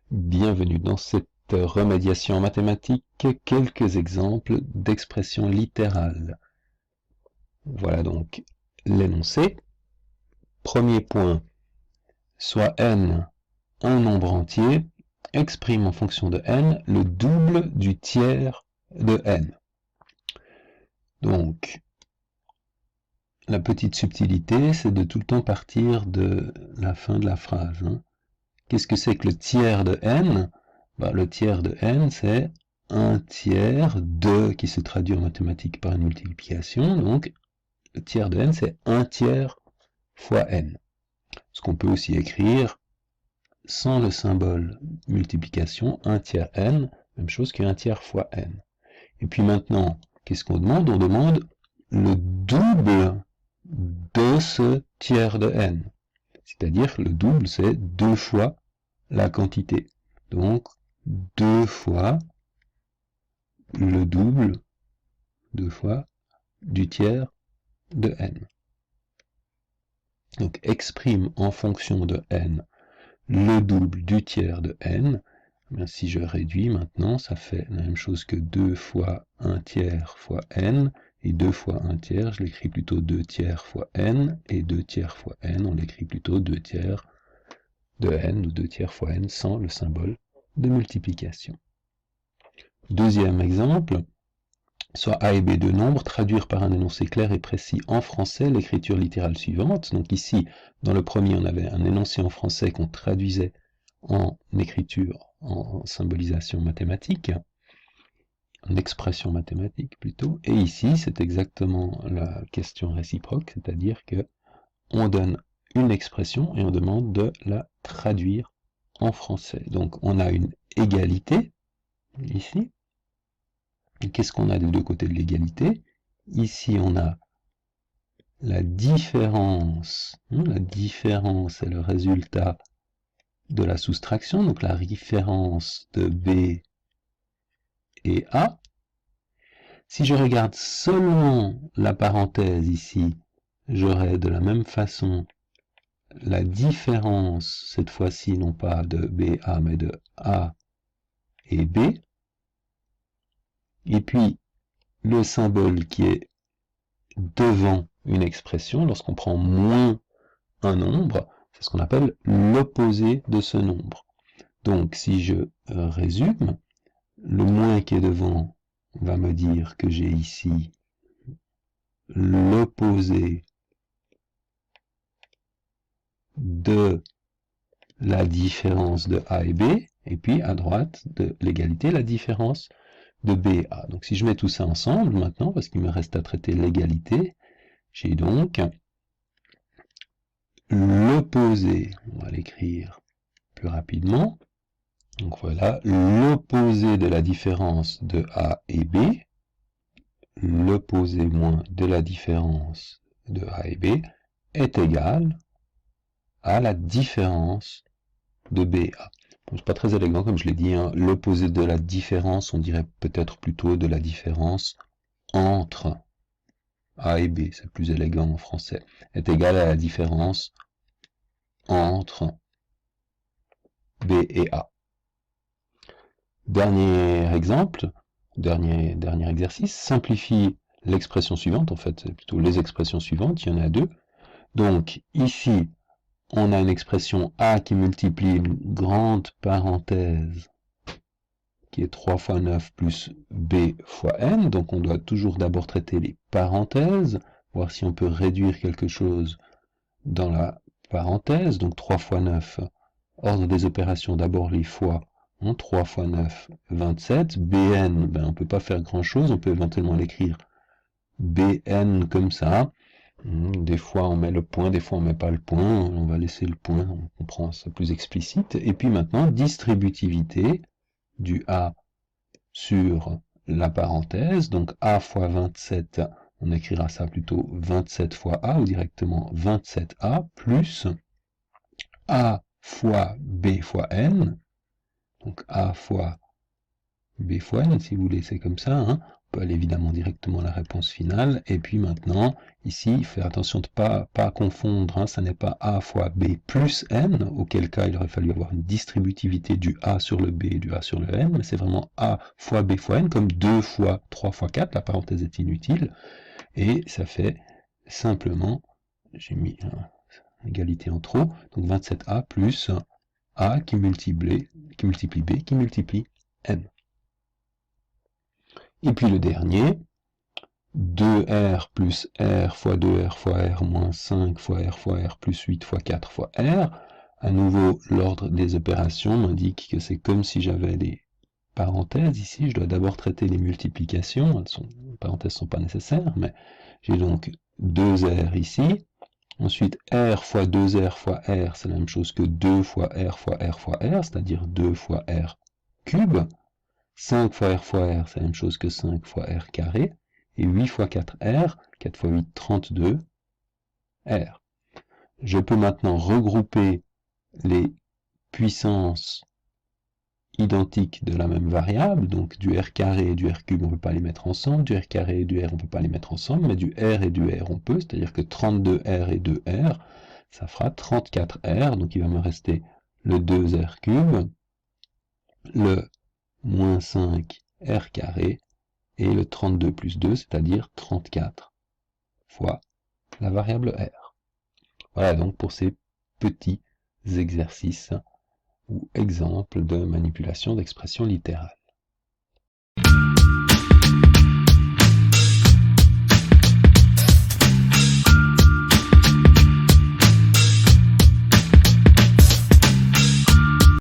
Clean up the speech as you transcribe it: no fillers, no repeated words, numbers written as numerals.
Bienvenue dans cette remédiation en mathématiques, quelques exemples d'expressions littérales. Voilà donc l'énoncé. Premier point, soit n un nombre entier, exprime en fonction de n le double du tiers de n. Donc, la petite subtilité, c'est de tout le temps partir de la fin de la phrase. Qu'est-ce que c'est que le tiers de n? Le tiers de n, c'est un tiers de, qui se traduit en mathématiques par une multiplication, donc le tiers de n, c'est un tiers fois n. Ce qu'on peut aussi écrire sans le symbole multiplication, un tiers n, même chose qu'un tiers fois n. Et puis maintenant, qu'est-ce qu'on demande? On demande le double de ce tiers de n. C'est-à-dire que le double, c'est 2 fois la quantité. Donc, 2 fois le double, 2 fois du tiers de n. Donc, exprime en fonction de n le double du tiers de n. Bien, si je réduis maintenant, ça fait la même chose que 2 fois 1 tiers fois n, et 2 fois 1 tiers, je l'écris plutôt 2 tiers fois n, et 2 tiers fois n, on l'écrit plutôt 2 tiers de n, ou 2 tiers fois n, sans le symbole de multiplication. Deuxième exemple, soit a et b deux nombres, traduire par un énoncé clair et précis en français l'écriture littérale suivante. Donc ici, dans le premier, on avait un énoncé en français qu'on traduisait en écriture, en symbolisation mathématique, en expression mathématique plutôt. Et ici, c'est exactement la question réciproque, c'est-à-dire que on donne une expression et on demande de la traduire en français. Donc on a une égalité ici. Qu'est-ce qu'on a des deux côtés de l'égalité? Ici, on a la différence. La différence est le résultat de la soustraction, donc la différence de B et A. Si je regarde seulement la parenthèse ici, j'aurai de la même façon la différence, cette fois-ci non pas de BA, mais de A et B. Et puis, le symbole qui est devant une expression, lorsqu'on prend moins un nombre, c'est ce qu'on appelle l'opposé de ce nombre. Donc, si je résume, le moins qui est devant va me dire que j'ai ici l'opposé de la différence de A et B, et puis à droite de l'égalité, la différence de B et A. Donc si je mets tout ça ensemble maintenant, parce qu'il me reste à traiter l'égalité, j'ai donc l'opposé, on va l'écrire plus rapidement, donc voilà, l'opposé de la différence de A et B, l'opposé moins de la différence de A et B, est égal à la différence de B et A. Bon, c'est pas très élégant comme je l'ai dit, l'opposé de la différence, on dirait peut-être plutôt de la différence entre A et B, c'est plus élégant en français, est égal à la différence entre B et A. Dernier exemple, dernier exercice, simplifie l'expression suivante, en fait c'est plutôt les expressions suivantes, il y en a deux. Donc ici, on a une expression A qui multiplie une grande parenthèse qui est 3 fois 9 plus B fois N, donc on doit toujours d'abord traiter les parenthèses, voir si on peut réduire quelque chose dans la parenthèse, donc 3 fois 9, ordre des opérations, d'abord les fois, 3 fois 9, 27, Bn, on ne peut pas faire grand chose, on peut éventuellement l'écrire Bn comme ça, des fois on met le point, des fois on met pas le point, on va laisser le point, on comprend ça plus explicite, et puis maintenant, distributivité du A sur la parenthèse, donc A fois 27, on écrira ça plutôt 27 fois A, ou directement 27A, plus A fois B fois N, donc A fois B fois N, si vous voulez, c'est comme ça, on peut aller évidemment directement à la réponse finale. Et puis maintenant, ici, faire attention de ne pas confondre, hein, ça n'est pas A fois B plus N, auquel cas il aurait fallu avoir une distributivité du A sur le B et du A sur le N, mais c'est vraiment A fois B fois N, comme 2 fois 3 fois 4, la parenthèse est inutile, et ça fait simplement, j'ai mis égalité en trop, donc 27A plus A qui multiplie B qui multiplie N. Et puis le dernier, 2R plus R fois 2R fois R moins 5 fois R plus 8 fois 4 fois R. À nouveau, l'ordre des opérations m'indique que c'est comme si j'avais des parenthèses ici. Je dois d'abord traiter les multiplications. Les parenthèses ne sont pas nécessaires, mais j'ai donc 2R ici. Ensuite, R fois 2R fois R, c'est la même chose que 2 fois R fois R fois R, c'est-à-dire 2 fois R cube. 5 fois R fois R, c'est la même chose que 5 fois R carré. Et 8 fois 4R, 4 fois 8, 32 R. Je peux maintenant regrouper les puissances identiques de la même variable, donc du R carré et du R cube, on ne peut pas les mettre ensemble, du R carré et du R, on ne peut pas les mettre ensemble, mais du R et du R, on peut, c'est-à-dire que 32R et 2R, ça fera 34R, donc il va me rester le 2R cube, le moins 5R carré, et le 32 plus 2, c'est-à-dire 34 fois la variable R. Voilà donc pour ces petits exercices ou exemples de manipulation d'expression littérale.